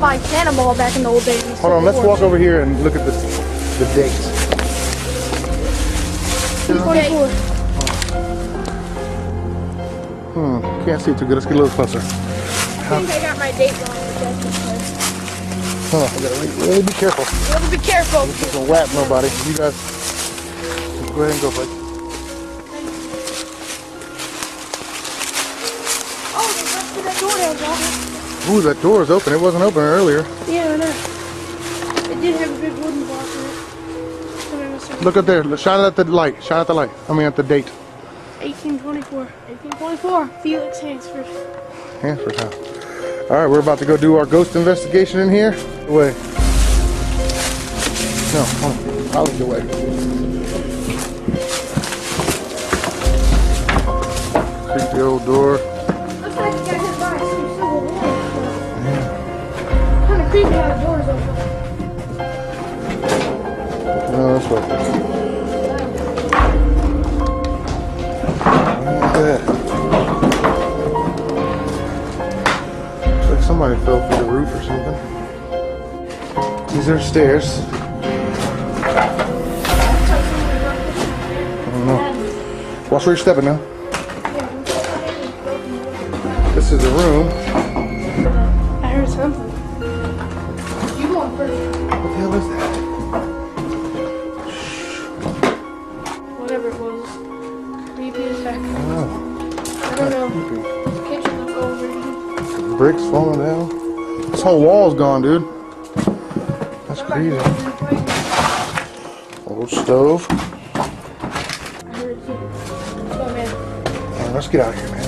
buy Cannonball back in the old days. Hold on, let's walk over here and look at the dates. 24. Can't see too good. Let's get a little closer. I think I got my date wrong. Hold on, I gotta really be careful. Be careful. This doesn't whap nobody. You guys, go ahead and go, buddy. Oh, they busted that door down, John. Ooh, that door is open. It wasn't open earlier. Yeah, I know. It did have a big wooden block in it. Look up there. Shine it at the light. Shine at the light. I mean at the date. 1824. 1824. Felix Hansford. Hansford House. Alright, we're about to go do our ghost investigation in here. Away. No, hold on. I'll lead the way. Creepy old door. Looks like you got hit by some civil war. Kind of creepy how the door's open. No, that's what. Look at that. Looks like somebody fell through the roof or something. These are stairs. I don't know. Watch where you're stepping now. This is the room. I heard something. You going first? What the hell is that? Whatever it was. Creepy as heck. Oh, I don't know. The kitchen look over here. bricks falling down. This whole wall's gone, dude. That's crazy. Old stove. I heard it too. Oh man. Let's get out of here, man.